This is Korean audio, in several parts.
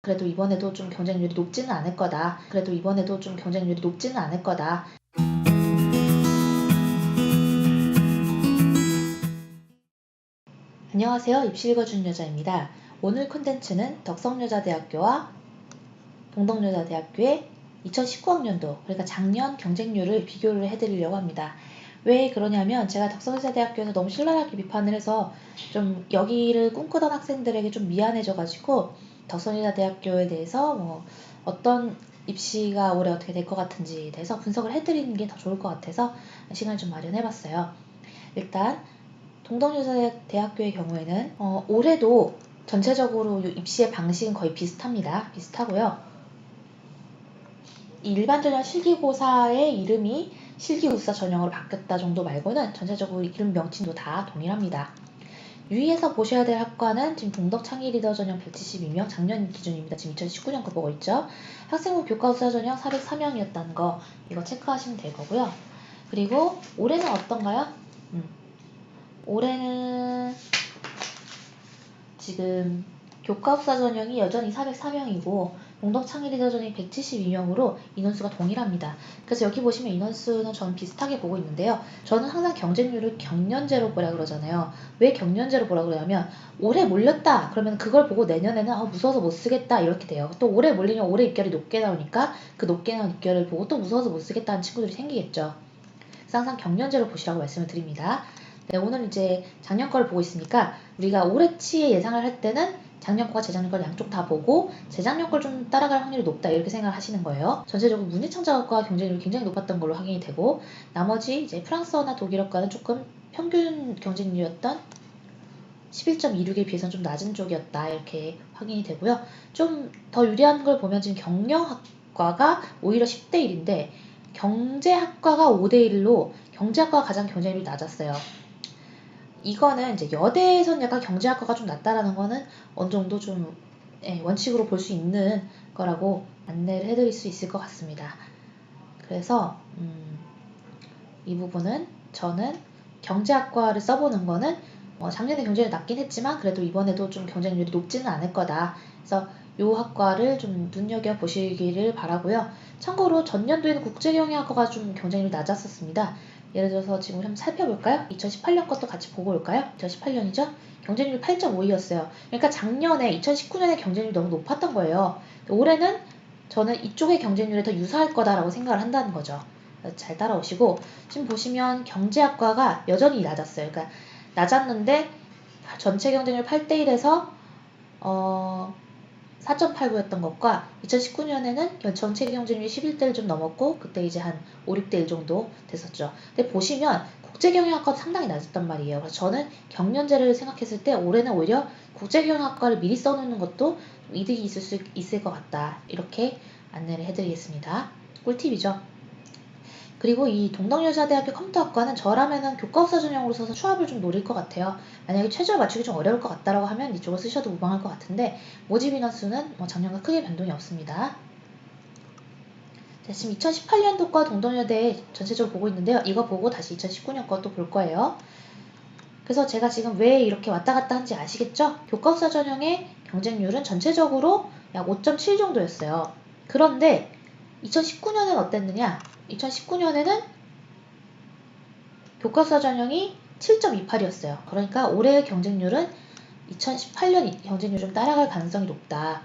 그래도 이번에도 좀 경쟁률이 높지는 않을 거다. 안녕하세요. 입시 읽어주는 여자입니다. 오늘 콘텐츠는 덕성여자대학교와 동덕여자대학교의 2019학년도, 그러니까 작년 경쟁률을 비교를 해드리려고 합니다. 왜 그러냐면 제가 덕성여자대학교에서 너무 신랄하게 비판을 해서 좀 여기를 꿈꾸던 학생들에게 좀 미안해져가지고 덕성여자대학교에 대해서 어떤 입시가 올해 어떻게 될 것 같은지에 대해서 분석을 해드리는 게 더 좋을 것 같아서 시간을 좀 마련해봤어요. 일단 동덕여자대학교의 경우에는 올해도 전체적으로 입시의 방식은 거의 비슷하고요. 일반 전형 실기고사의 이름이 실기우사 전형으로 바뀌었다 정도 말고는 전체적으로 이름 명칭도 다 동일합니다. 유의해서 보셔야 될 학과는 지금 동덕 창의 리더 전형 172명, 작년 기준입니다. 지금 2019년 거 보고 있죠. 학생부 교과우사 전형 404명이었다는 거, 이거 체크하시면 될 거고요. 그리고 올해는 어떤가요? 올해는 지금 교과학사 전형이 여전히 404명이고 동덕 창의 리더 전형이 172명으로 인원수가 동일합니다. 그래서 여기 보시면 인원수는 저는 비슷하게 보고 있는데요. 저는 항상 경쟁률을 경년제로 보라 그러잖아요. 왜 경년제로 보라 그러냐면 올해 몰렸다 그러면 그걸 보고 내년에는 무서워서 못 쓰겠다 이렇게 돼요. 또 올해 몰리면 올해 입결이 높게 나오니까 그 높게 나온 입결을 보고 또 무서워서 못 쓰겠다는 친구들이 생기겠죠. 그래서 항상 경년제로 보시라고 말씀을 드립니다. 네, 오늘 이제 작년 거를 보고 있으니까 우리가 올해치에 예상을 할 때는 작년 거와 재작년 걸 양쪽 다 보고 재작년 걸 좀 따라갈 확률이 높다 이렇게 생각을 하시는 거예요. 전체적으로 문예창작학과 경쟁률이 굉장히 높았던 걸로 확인이 되고 나머지 이제 프랑스어나 독일어과는 조금 평균 경쟁률이었던 11.26에 비해서는 좀 낮은 쪽이었다 이렇게 확인이 되고요. 좀 더 유리한 걸 보면 지금 경영학과가 오히려 10대 1인데 경제학과가 5대 1로 경제학과가 가장 경쟁률이 낮았어요. 이거는 이제 여대에선 약간 경제학과가 좀 낮다라는 거는 어느 정도 좀 원칙으로 볼 수 있는 거라고 안내를 해드릴 수 있을 것 같습니다. 그래서 이 부분은 저는 경제학과를 써보는 거는 작년에 경쟁률이 낮긴 했지만 그래도 이번에도 좀 경쟁률이 높지는 않을 거다. 그래서 이 학과를 좀 눈여겨보시기를 바라고요. 참고로 전년도에는 국제경영학과가 좀 경쟁률이 낮았었습니다. 예를 들어서 지금 한번 살펴볼까요? 2018년 것도 같이 보고 올까요? 2018년이죠? 경쟁률 8.52였어요. 그러니까 작년에 2019년에 경쟁률이 너무 높았던 거예요. 올해는 저는 이쪽의 경쟁률에 더 유사할 거다라고 생각을 한다는 거죠. 잘 따라오시고 지금 보시면 경제학과가 여전히 낮았어요. 그러니까 낮았는데 전체 경쟁률 8대 1에서 4.89였던 것과 2019년에는 전체 경쟁률이 11대를 좀 넘었고 그때 이제 한 5, 6대 1 정도 됐었죠. 근데 보시면 국제경영학과도 상당히 낮았단 말이에요. 그래서 저는 경년제를 생각했을 때 올해는 오히려 국제경영학과를 미리 써놓는 것도 이득이 있을 것 같다. 이렇게 안내를 해드리겠습니다. 꿀팁이죠. 그리고 이 동덕여자대학교 컴퓨터학과는 저라면은 교과서 전형으로 써서 추합을 좀 노릴 것 같아요. 만약에 최저를 맞추기 좀 어려울 것 같다라고 하면 이쪽을 쓰셔도 무방할 것 같은데 모집 인원수는 작년과 크게 변동이 없습니다. 자, 지금 2018년도과 동덕여대 전체적으로 보고 있는데요. 이거 보고 다시 2019년 것도 볼 거예요. 그래서 제가 지금 왜 이렇게 왔다 갔다 한지 아시겠죠? 교과서 전형의 경쟁률은 전체적으로 약 5.7 정도였어요. 그런데 2019년은 어땠느냐? 2019년에는 교과서 전형이 7.28이었어요. 그러니까 올해의 경쟁률은 2018년 경쟁률 좀 따라갈 가능성이 높다.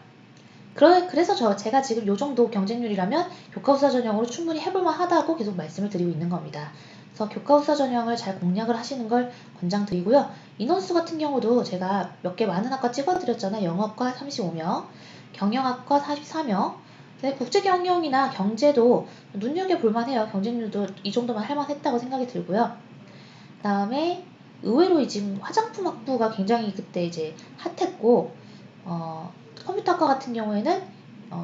그래서 제가 지금 요 정도 경쟁률이라면 교과서 전형으로 충분히 해볼만 하다고 계속 말씀을 드리고 있는 겁니다. 그래서 교과서 전형을 잘 공략을 하시는 걸 권장드리고요. 인원수 같은 경우도 제가 몇 개 많은 학과 찍어드렸잖아요. 영어과 35명, 경영학과 44명, 국제경영이나 경제도 눈여겨볼만 해요. 경쟁률도 이 정도만 할만했다고 생각이 들고요. 그 다음에 의외로 지금 화장품학부가 굉장히 그때 이제 핫했고 컴퓨터학과 같은 경우에는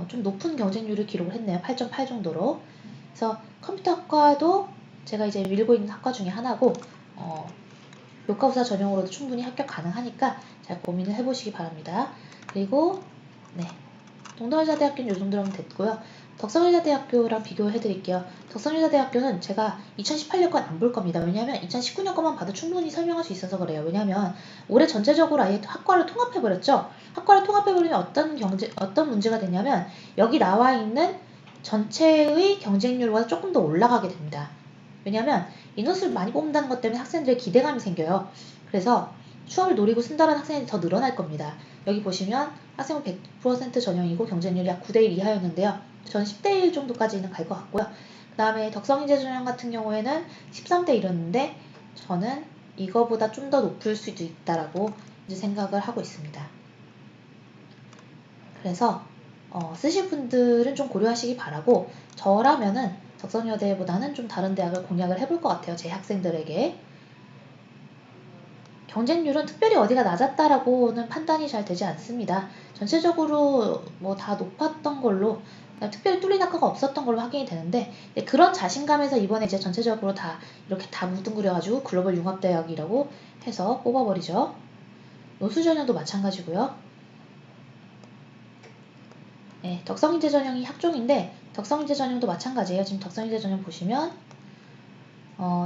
좀 높은 경쟁률을 기록을 했네요. 8.8 정도로. 그래서 컴퓨터학과도 제가 이제 밀고 있는 학과 중에 하나고 교과우사 전형으로도 충분히 합격 가능하니까 잘 고민을 해보시기 바랍니다. 그리고 동덕여자대학교는 이 정도면 됐고요. 덕성여자대학교랑 비교해드릴게요. 덕성여자대학교는 제가 2018년 건 안 볼 겁니다. 왜냐하면 2019년 것만 봐도 충분히 설명할 수 있어서 그래요. 왜냐하면 올해 전체적으로 아예 학과를 통합해버렸죠. 학과를 통합해버리면 어떤 문제가 되냐면 여기 나와 있는 전체의 경쟁률보다 조금 더 올라가게 됩니다. 왜냐하면 인원수를 많이 뽑는다는 것 때문에 학생들의 기대감이 생겨요. 그래서 추억을 노리고 쓴다는 학생이 더 늘어날 겁니다. 여기 보시면 학생은 100% 전형이고 경쟁률이 약 9대1 이하였는데요. 저는 10대1 정도까지는 갈 것 같고요. 그 다음에 덕성인재 전형 같은 경우에는 13대1이었는데 저는 이거보다 좀 더 높을 수도 있다라고 이제 생각을 하고 있습니다. 그래서 쓰실 분들은 좀 고려하시기 바라고, 저라면은 덕성여대보다는 좀 다른 대학을 공략을 해볼 것 같아요. 제 학생들에게. 경쟁률은 특별히 어디가 낮았다라고는 판단이 잘 되지 않습니다. 전체적으로 뭐 다 높았던 걸로, 특별히 뚫린 학과가 없었던 걸로 확인이 되는데, 그런 자신감에서 이번에 이제 전체적으로 다 이렇게 다 뭉뚱그려가지고 글로벌 융합대학이라고 해서 뽑아버리죠. 노수전형도 마찬가지고요. 네, 덕성인재 전형이 학종인데 덕성인재 전형도 마찬가지예요. 지금 덕성인재 전형 보시면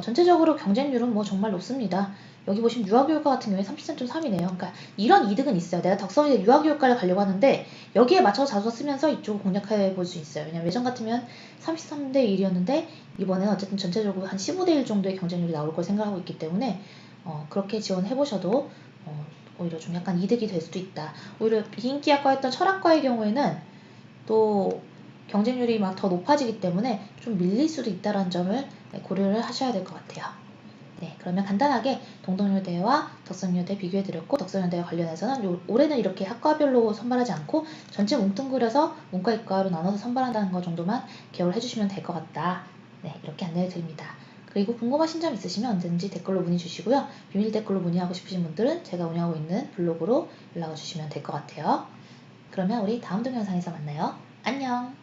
전체적으로 경쟁률은 뭐 정말 높습니다. 여기 보시면 유아교육과 같은 경우에 33.3이네요. 그러니까 이런 이득은 있어요. 내가 덕성인재 유아교육과를 가려고 하는데 여기에 맞춰서 자소서 쓰면서 이쪽을 공략해 볼 수 있어요. 왜냐면 예전 같으면 33대1이었는데 이번에는 어쨌든 전체적으로 한 15대1 정도의 경쟁률이 나올 걸 생각하고 있기 때문에 그렇게 지원해 보셔도 오히려 좀 약간 이득이 될 수도 있다. 오히려 비인기학과였던 철학과의 경우에는 또 경쟁률이 막 더 높아지기 때문에 좀 밀릴 수도 있다는 점을 고려를 하셔야 될 것 같아요. 네, 그러면 간단하게 동덕여대와 덕성여대 비교해드렸고, 덕성여대와 관련해서는 올해는 이렇게 학과별로 선발하지 않고 전체 뭉뚱그려서 문과이과로 나눠서 선발한다는 것 정도만 기억을 해주시면 될 것 같다. 네, 이렇게 안내를 드립니다. 그리고 궁금하신 점 있으시면 언제든지 댓글로 문의 주시고요. 비밀 댓글로 문의하고 싶으신 분들은 제가 운영하고 있는 블로그로 연락을 주시면 될 것 같아요. 그러면 우리 다음 동영상에서 만나요. 안녕!